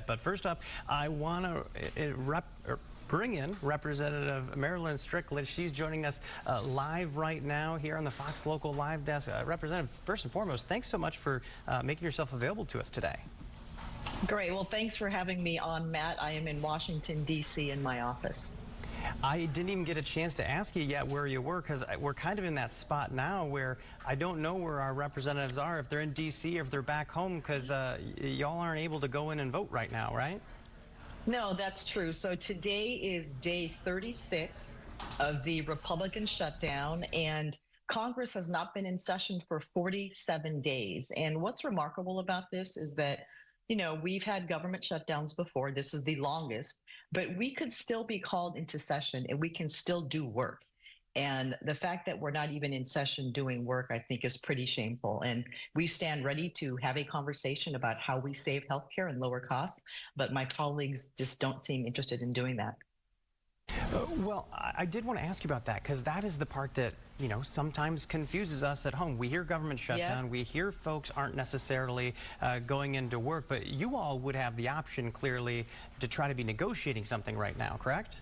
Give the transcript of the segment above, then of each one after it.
But first up, I want to bring in Representative Marilyn Strickland. She's joining us live right now here on the Fox Local Live Desk. Representative, first and foremost, thanks so much for making yourself available to us today. Great. Well, thanks for having me on, Matt. I am in Washington, D.C. in my office. I didn't even get a chance to ask you yet where you were, because we're kind of in that spot now where I don't know where our representatives are, if they're in D.C. or if they're back home, because y'all aren't able to go in and vote right now, right? No, that's true. So today is day 36 of the Republican shutdown, and Congress has not been in session for 47 days. And what's remarkable about this is that, you know, we've had government shutdowns before. This is the longest, but we could still be called into session and we can still do work. And the fact that we're not even in session doing work, I think, is pretty shameful. And we stand ready to have a conversation about how we save healthcare and lower costs, but my colleagues just don't seem interested in doing that. Well, I did want to ask you about that, because that is the part that, you know, sometimes confuses us at home. We hear government shutdown, we hear folks aren't necessarily going into work, but you all would have the option, clearly, to try to be negotiating something right now, correct?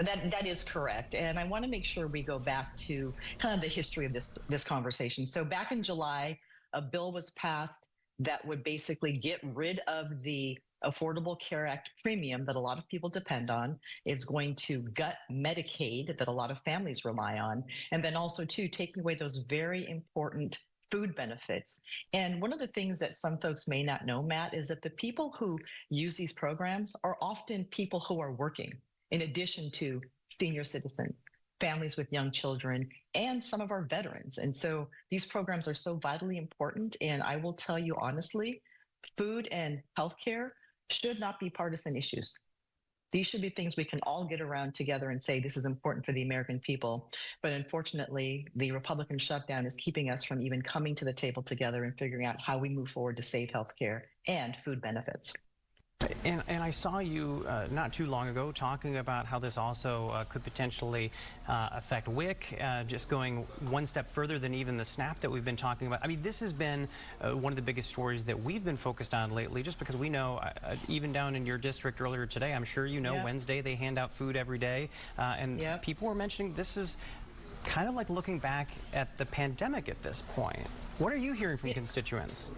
That is correct. And I want to make sure we go back to kind of the history of this conversation. So back in July, a bill was passed that would basically get rid of the Affordable Care Act premium that a lot of people depend on. It's going to gut Medicaid that a lot of families rely on. And then also, too, taking away those very important food benefits. And one of the things that some folks may not know, Matt, is that the people who use these programs are often people who are working, in addition to senior citizens, families with young children, and some of our veterans. And so these programs are so vitally important. And I will tell you honestly, food and healthcare should not be partisan issues. These should be things we can all get around together and say this is important for the American people. But unfortunately, the Republican shutdown is keeping us from even coming to the table together and figuring out how we move forward to save healthcare and food benefits. And I saw you not too long ago talking about how this also could potentially affect WIC, just going one step further than even the SNAP that we've been talking about. I mean, this has been one of the biggest stories that we've been focused on lately, just because we know, even down in your district earlier today, I'm sure you know, Wednesday they hand out food every day. And people were mentioning this is kind of like looking back at the pandemic at this point. What are you hearing from constituents?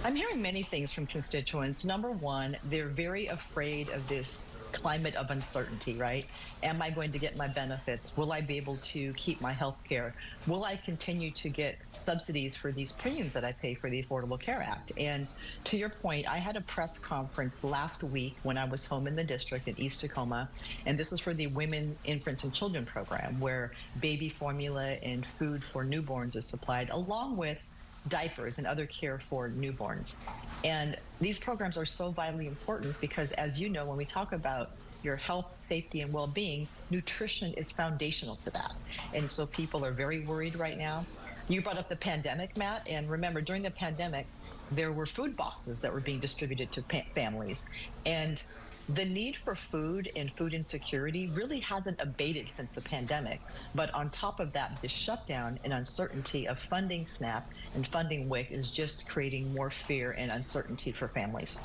I'm hearing many things from constituents. Number one, they're very afraid of this climate of uncertainty, right? Am I going to get my benefits? Will I be able to keep my health care? Will I continue to get subsidies for these premiums that I pay for the Affordable Care Act? And to your point, I had a press conference last week when I was home in the district in East Tacoma, and this is for the Women, Infants, and Children program, where baby formula and food for newborns is supplied, along with diapers and other care for newborns. And these programs are so vitally important because, as you know, when we talk about your health, safety, and well-being, nutrition is foundational to that. And so people are very worried right now. You brought up the pandemic, Matt, and remember, during the pandemic, there were food boxes that were being distributed to families. And the need for food and food insecurity really hasn't abated since the pandemic. But on top of that, the shutdown and uncertainty of funding SNAP and funding WIC is just creating more fear and uncertainty for families.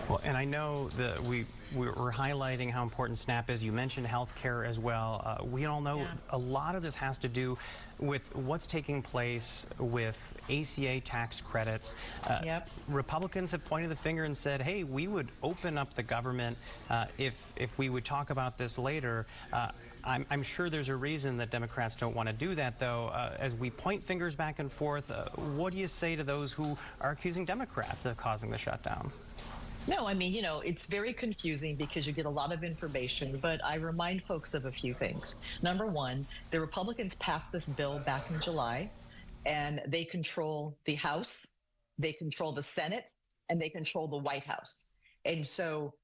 Well, and I know that we're highlighting how important SNAP is. You mentioned health care as well. We all know a lot of this has to do with what's taking place with ACA tax credits. Republicans have pointed the finger and said, hey, we would open up the government if we would talk about this later. I'm sure there's a reason that Democrats don't want to do that, though. As we point fingers back and forth, what do you say to those who are accusing Democrats of causing the shutdown? No, I mean, you know, it's very confusing because you get a lot of information, but I remind folks of a few things. Number one, the Republicans passed this bill back in July, and they control the House, they control the Senate, and they control the White House. And so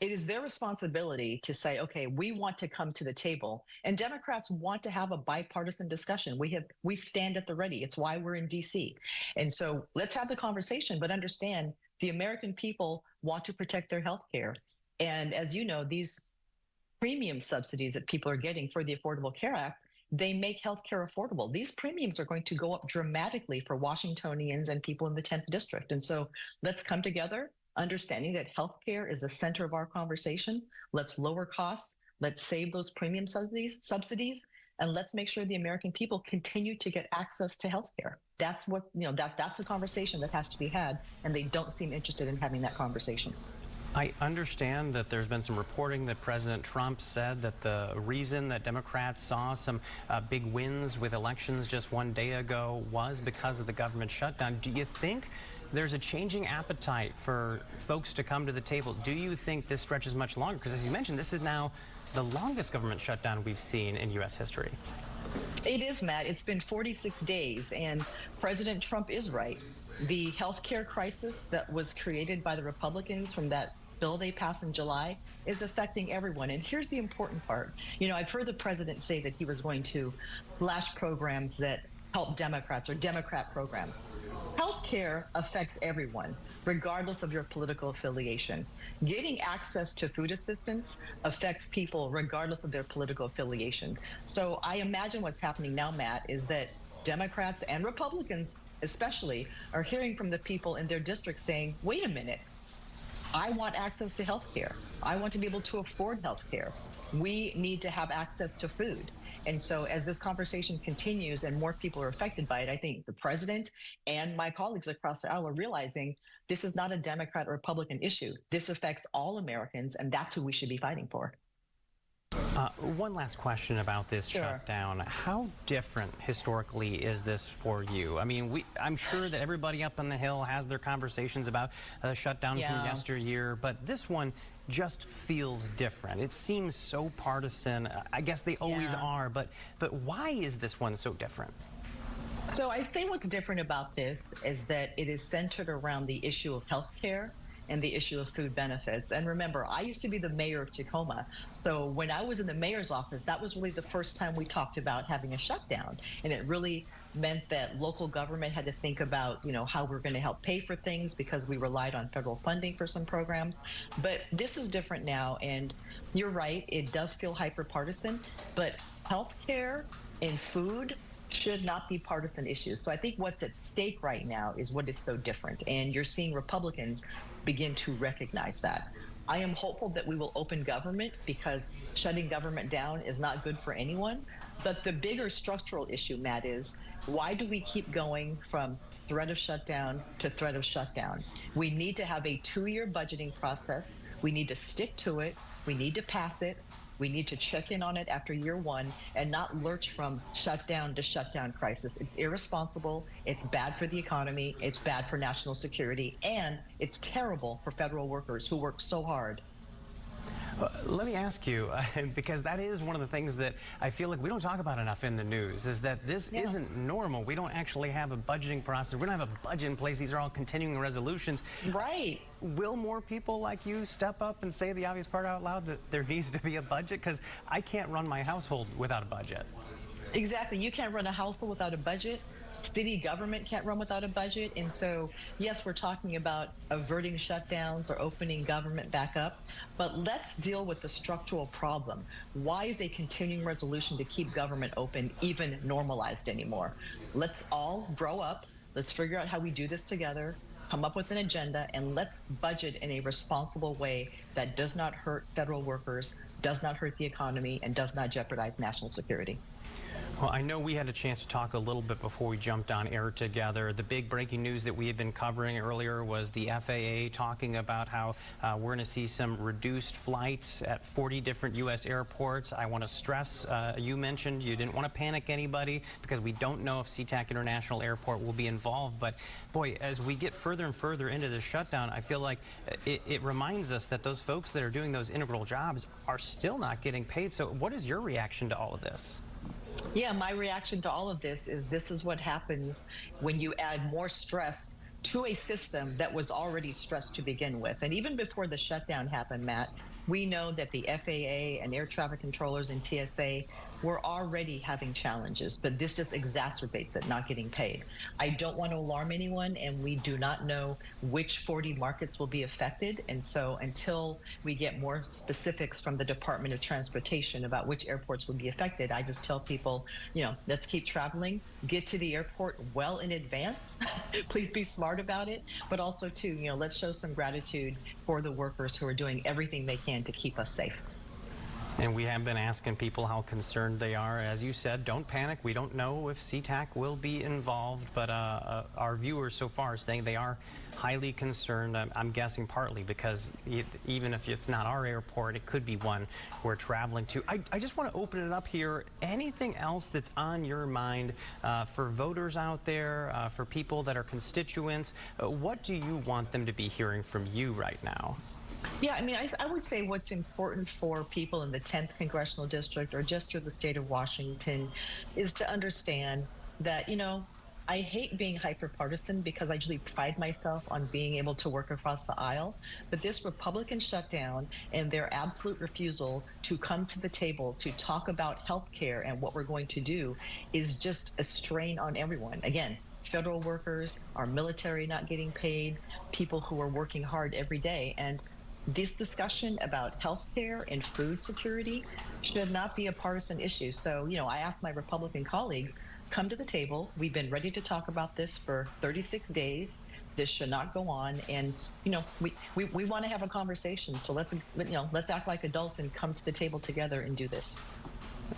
it is their responsibility to say, okay, we want to come to the table, and Democrats want to have a bipartisan discussion. We stand at the ready. It's why we're in D.C. And so let's have the conversation, but understand the American people want to protect their health care. And as you know, these premium subsidies that people are getting for the Affordable Care Act, they make health care affordable. These premiums are going to go up dramatically for Washingtonians and people in the 10th district. And so let's come together, understanding that healthcare is the center of our conversation. Let's lower costs. Let's save those premium subsidies, and let's make sure the American people continue to get access to healthcare. That's what, that's a conversation that has to be had, and they don't seem interested in having that conversation. I understand that there's been some reporting that President Trump said that the reason that Democrats saw some big wins with elections just one day ago was because of the government shutdown. Do you think there's a changing appetite for folks to come to the table? Do you think this stretches much longer? Because as you mentioned, this is now the longest government shutdown we've seen in U.S. history. It is, Matt. It's been 46 days, and President Trump is right. The healthcare crisis that was created by the Republicans from that bill they passed in July is affecting everyone. And here's the important part. I've heard the president say that he was going to slash programs that help Democrats or Democrat programs. Healthcare affects everyone, regardless of your political affiliation. Getting access to food assistance affects people regardless of their political affiliation. So I imagine what's happening now, Matt, is that Democrats and Republicans especially are hearing from the people in their districts saying, wait a minute, I want access to health care. I want to be able to afford health care. We need to have access to food. And so as this conversation continues and more people are affected by it, I think the president and my colleagues across the aisle are realizing this is not a Democrat or Republican issue. This affects all Americans, and that's who we should be fighting for. One last question about this shutdown. How different historically is this for you? I mean, I'm sure that everybody up on the Hill has their conversations about the shutdown from yesteryear, but this one just feels different. It seems so partisan. I guess they always are, but why is this one so different? So I think what's different about this is that it is centered around the issue of health care and the issue of food benefits. And remember, I used to be the mayor of Tacoma. So when I was in the mayor's office, that was really the first time we talked about having a shutdown. And it really meant that local government had to think about, how we're going to help pay for things because we relied on federal funding for some programs. But this is different now. And you're right, it does feel hyper-partisan, but healthcare and food should not be partisan issues. So I think what's at stake right now is what is so different. And you're seeing Republicans begin to recognize that. I am hopeful that we will open government because shutting government down is not good for anyone. But the bigger structural issue, Matt, is why do we keep going from threat of shutdown to threat of shutdown? We need to have a 2-year budgeting process. We need to stick to it. We need to pass it. We need to check in on it after year 1 and not lurch from shutdown to shutdown crisis. It's irresponsible. It's bad for the economy. It's bad for national security. And it's terrible for federal workers who work so hard. Let me ask you, because that is one of the things that I feel like we don't talk about enough in the news, is that this isn't normal. We don't actually have a budgeting process. We don't have a budget in place. These are all continuing resolutions. Right. Will more people like you step up and say the obvious part out loud, that there needs to be a budget? Because I can't run my household without a budget. Exactly. You can't run a household without a budget. City government can't run without a budget. And so, yes, we're talking about averting shutdowns or opening government back up, but let's deal with the structural problem. Why is a continuing resolution to keep government open even normalized anymore? Let's all grow up. Let's figure out how we do this together, come up with an agenda, and let's budget in a responsible way that does not hurt federal workers, does not hurt the economy, and does not jeopardize national security. Well, I know we had a chance to talk a little bit before we jumped on air together. The big breaking news that we had been covering earlier was the FAA talking about how we're going to see some reduced flights at 40 different U.S. airports. I want to stress, you mentioned you didn't want to panic anybody because we don't know if SeaTac International Airport will be involved. But, boy, as we get further and further into this shutdown, I feel like it reminds us that those folks that are doing those integral jobs are still not getting paid. So what is your reaction to all of this? Yeah, my reaction to all of this is what happens when you add more stress to a system that was already stressed to begin with. And even before the shutdown happened, Matt, we know that the FAA and air traffic controllers and TSA we're already having challenges, but this just exacerbates it, not getting paid. I don't want to alarm anyone, and we do not know which 40 markets will be affected. And so until we get more specifics from the Department of Transportation about which airports will be affected, I just tell people, let's keep traveling, get to the airport well in advance. Please be smart about it. But also, too, let's show some gratitude for the workers who are doing everything they can to keep us safe. And we have been asking people how concerned they are. As you said, don't panic. We don't know if SeaTac will be involved, but our viewers so far are saying they are highly concerned. I'm guessing partly because even if it's not our airport, it could be one we're traveling to. I just want to open it up here. Anything else that's on your mind for voters out there, for people that are constituents? What do you want them to be hearing from you right now? Yeah, I mean, I would say what's important for people in the 10th Congressional District or just through the state of Washington is to understand that, I hate being hyper-partisan because I usually pride myself on being able to work across the aisle. But this Republican shutdown and their absolute refusal to come to the table to talk about health care and what we're going to do is just a strain on everyone. Again, federal workers, our military not getting paid, people who are working hard every day. And this discussion about health care and food security should not be a partisan issue. So, I asked my Republican colleagues, come to the table. We've been ready to talk about this for 36 days. This should not go on. And, we want to have a conversation. So let's act like adults and come to the table together and do this.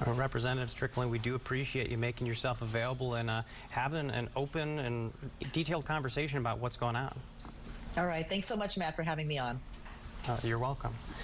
Representative Strickland, we do appreciate you making yourself available and having an open and detailed conversation about what's going on. All right. Thanks so much, Matt, for having me on. You're welcome.